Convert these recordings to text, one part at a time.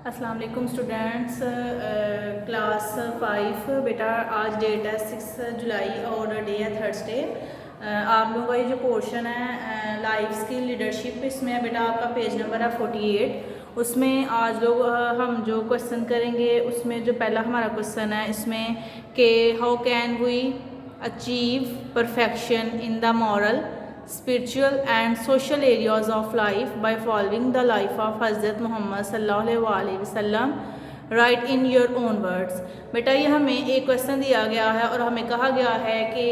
अस्सलाम वालेकुम students, class 5। बेटा आज डेट है 6 जुलाई और डे है थर्सडे। आप लोगों का ये जो पोर्शन है लाइफ स्किल लीडरशिप, इसमें बेटा आपका पेज नंबर है 48। उसमें आज लोग हम जो क्वेश्चन करेंगे उसमें जो पहला हमारा क्वेश्चन है इसमें कि how can we achieve perfection in the moral spiritual and social areas of life by following the life of Hazrat Muhammad sallallahu alaihi wasallam, right in your own words. बेटा ये हमें एक क्वेश्चन दिया गया है और हमें कहा गया है कि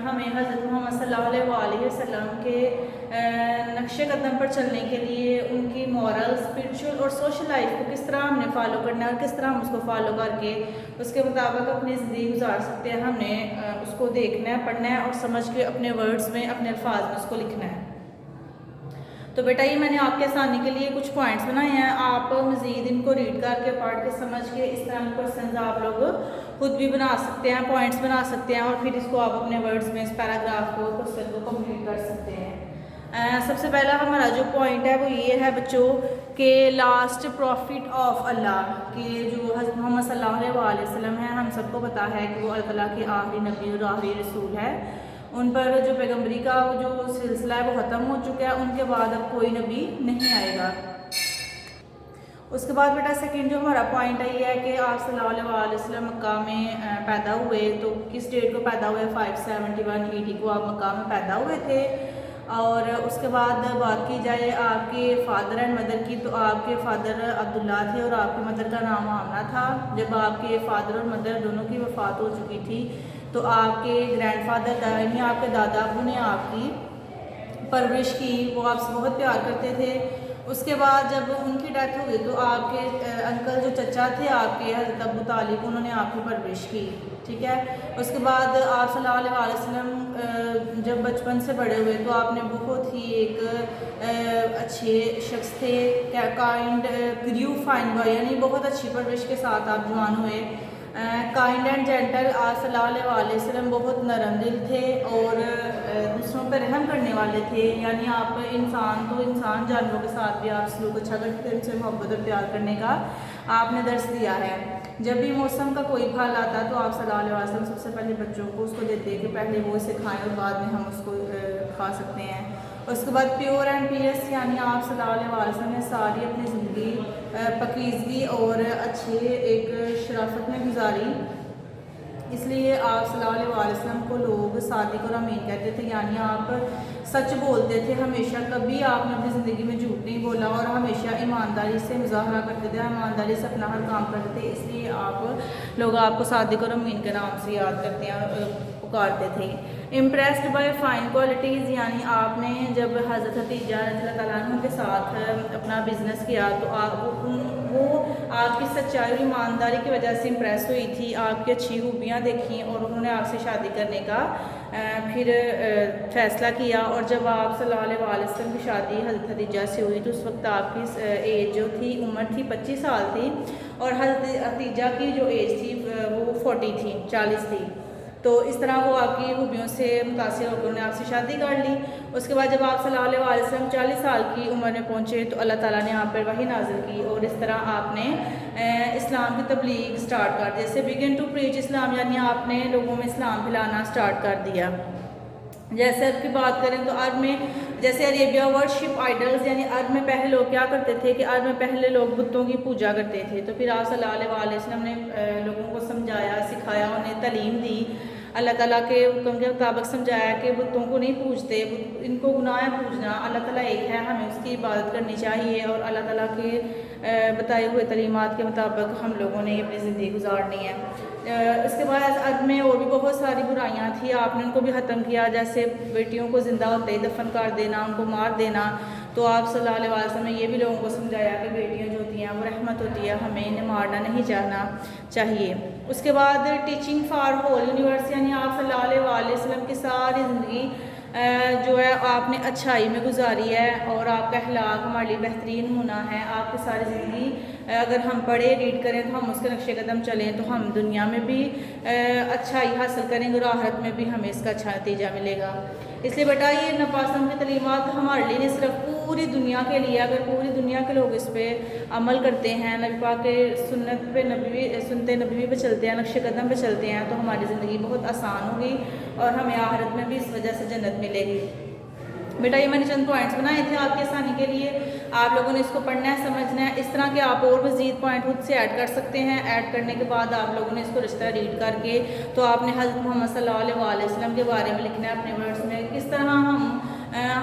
हमें हज़रत मोहम्मद सल्लल्लाहु अलैहि वसल्लम के नक्शे कदम पर चलने के लिए उनकी मॉरल, स्पिरिचुअल और सोशल लाइफ को किस तरह हमने फॉलो करना है और किस तरह हम उसको फॉलो करके उसके मुताबिक अपनी ज़िंदगी गुजार सकते हैं, हमने उसको देखना है, पढ़ना है और समझ के अपने वर्ड्स में, अपने अल्फाज में उसको लिखना है। तो बेटा ये मैंने आपके आसानी के लिए कुछ पॉइंट्स बनाए हैं, आप मज़ीद इनको रीड करके, पढ़ के, समझ के इस तरह के क्वेश्चन आप लोग खुद भी बना सकते हैं, पॉइंट्स बना सकते हैं और फिर इसको आप अपने वर्ड्स में इस पैराग्राफ को, क्वेश्चन को कंप्लीट कर सकते हैं। सबसे पहला हमारा जो पॉइंट है वो ये है बच्चों के लास्ट प्रॉफिट ऑफ अल्लाह के जो हज़रत मोहम्मद सल्लल्लाहु अलैहि वसल्लम है, हम सबको पता है कि वो अल्लाह ताला के आखिरी नबी और आखिरी रसूल है। उन पर जो पैगम्बरी का जो सिलसिला है वो ख़त्म हो चुका है, उनके बाद अब कोई नबी नहीं आएगा। उसके बाद बेटा सेकंड जो हमारा पॉइंट है ये है कि आप सल्लल्लाहु अलैहि वसल्लम मक्का में पैदा हुए। तो किस डेट को पैदा हुए? 571 AD को आप मक्का में पैदा हुए थे। और उसके बाद बात की जाए आपके फादर एंड मदर की, तो आपके फादर अब्दुल्ला थे और आपकी मदर का नाम आमना था। जब आपके फादर और मदर दोनों की वफ़ात हो चुकी थी तो आपके ग्रैंडफादर यानी आपके दादा अबू ने आपकी परवरिश की, वो आपसे बहुत प्यार करते थे। उसके बाद जब उनकी डेथ हो गई तो आपके अंकल जो चचा थे आपके हज़रत अबू तालिब, उन्होंने आपकी परवरिश की, ठीक है। उसके बाद आप सल्लल्लाहु अलैहि वसल्लम जब बचपन से बड़े हुए तो आपने बहुत ही एक अच्छे शख्स थे, काइंड ग्रू फाइन बॉय, यानी बहुत अच्छी परवरिश के साथ आप जवान हुए। काइंड एंड जेंटल, आप सल्लल्लाहु अलैहि वसल्लम बहुत नरम दिल थे और दूसरों पर रहम करने वाले थे, यानी आप इंसान तो इंसान, जानवरों के साथ भी आप सलूक अच्छा करते थे, उनसे मोहब्बत और प्यार करने का आपने दर्स दिया है। जब भी मौसम का कोई फल आता तो आप सल्लल्लाहु अलैहि वसल्लम सबसे पहले बच्चों को उसको देते कि पहले वो इसे खाएँ और बाद में हम उसको खा सकते हैं। उसके बाद प्योर एंड पियस, यानी आप सल्लल्लाहु अलैहि वसल्लम ने सारी अपनी ज़िंदगी पकीज़गी और अच्छे एक शराफत में गुजारी, इसलिए आप सल्लल्लाहु अलैहि वसल्लम को लोग सादिक और अमीन कहते थे, यानी आप सच बोलते थे हमेशा, कभी आपने अपनी ज़िंदगी में झूठ नहीं बोला और हमेशा ईमानदारी से मुजाहरा करते थे, ईमानदारी से अपना हर काम करते थे, इसलिए आप लोग आपको सादिक और अमीन के नाम से याद करते हैं, पुकारते थे। इम्प्रेस्ड बाय फाइन क्वालिटीज़, यानी आपने जब हज़रत खदीजा रज़ियल्लाहु तआला अन्हा के साथ अपना बिज़नेस किया तो वो आपकी सच्चाई और ईमानदारी की वजह से इम्प्रेस हुई थी, आपकी अच्छी खूबियाँ देखी और उन्होंने आपसे शादी करने का फिर फ़ैसला किया। और जब आप सल्लल्लाहु अलैहि वसल्लम की शादी हज़रत खदीजा से हुई तो उस वक्त आपकी एज जो थी, उम्र थी 25 साल थी और हज़रत खदीजा की जो एज थी वो 40 थी, 40 थी। तो इस तरह वो आपकी खूबियों से मुतासिर होकर उन्होंने आपसे शादी कर ली। उसके बाद जब आप सल्लल्लाहु अलैहि वसल्लम 40 साल की उम्र में पहुँचे तो अल्लाह ताला ने आप पर वही नाज़िल की और इस तरह आपने इस्लाम की तबलीग स्टार्ट कर दी। जैसे बिगिन टू प्रीच इस्लाम, यानी आपने लोगों में इस्लाम फैलाना स्टार्ट कर दिया। जैसे अरब की बात करें तो अरब में जैसे अरेबिया वर्शिप आइडल्स, यानी अरब में पहले लोग क्या करते थे कि अरब में पहले लोग बुतों की पूजा करते थे। तो फिर आप सल्लल्लाहु अलैहि वसल्लम ने लोगों को समझाया, सिखाया, उन्हें तालीम दी, अल्लाह ताला के हुक्म के मुताबिक समझाया कि बुतों को नहीं पूजते, इनको गुनाह है पूजना, अल्लाह ताला एक है, हमें उसकी इबादत करनी चाहिए और अल्लाह ताला के बताए हुए तालीमात के मुताबिक हम लोगों ने अपनी ज़िंदगी गुजारनी है। इसके बाद अरब में और भी बहुत सारी बुराइयां थी, आपने उनको भी ख़त्म किया, जैसे बेटियों को ज़िंदा होते ही दफन कर देना, उनको मार देना। तो आप सल्लल्लाहु अलैहि वसल्लम ने ये भी लोगों को समझाया कि बेटियां जो होती हैं वो रहमत होती है, हमें इन्हें मारना नहीं चाहना चाहिए। उसके बाद टीचिंग फॉर होल यूनिवर्स, यानी आप सल्लल्लाहु अलैहि वसल्लम की सारी ज़िंदगी जो है आपने अच्छाई में गुजारी है और आपका अखलाक हमारे लिए बेहतरीन नमूना है। आपकी सारी ज़िंदगी अगर हम पढ़े, रीड करें तो हम उसके नक्शे कदम चलें तो हम दुनिया में भी अच्छाई हासिल करेंगे और आखिरत में भी हमें इसका अच्छा नतीजा मिलेगा। इसलिए बेटा ये नपासम की तलीमात हमारे लिए नहीं सिर्फ پوری دنیا کے لیے اگر پوری دنیا کے لوگ اس پہ عمل کرتے ہیں، نبی پاک کے سنت پہ سنت نبوی پہ چلتے ہیں، نقش قدم پہ چلتے ہیں، تو ہماری زندگی بہت آسان ہوگی اور ہمیں آخرت میں بھی اس وجہ سے جنت ملے گی۔ بیٹا یہ میں نے چند پوائنٹس بنائے تھے آپ کی آسانی کے لیے، آپ لوگوں نے اس کو پڑھنا ہے، سمجھنا ہے۔ اس طرح کے آپ اور مزید پوائنٹ خود سے ایڈ کر سکتے ہیں۔ ایڈ کرنے کے بعد آپ لوگوں نے اس کو رشتہ ریڈ کر کے تو آپ نے حضرت محمد صلی اللہ علیہ وسلم کے بارے میں لکھنا ہے اپنے ورڈز میں، کس طرح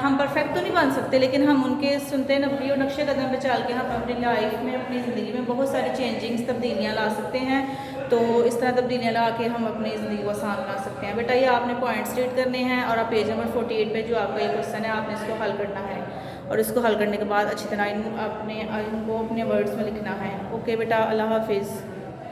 ہم پرفیکٹ تو نہیں بن سکتے لیکن ہم ان کے سنتے نبوی اور نقش قدم پہ چل کے ہم اپنی لائف میں اپنی زندگی میں بہت ساری چینجنگز تبدیلیاں لا سکتے ہیں۔ تو اس طرح تبدیلیاں لا کے ہم اپنی زندگی کو آسان بنا سکتے ہیں۔ بیٹا یہ آپ نے پوائنٹس ریڈ کرنے ہیں اور آپ پیج نمبر 48 پہ جو آپ کا یہ کویشچن ہے آپ نے اس کو حل کرنا ہے اور اس کو حل کرنے کے بعد اچھی طرح ان کو اپنے ورڈز میں لکھنا ہے۔ اوکے بیٹا، اللہ حافظ۔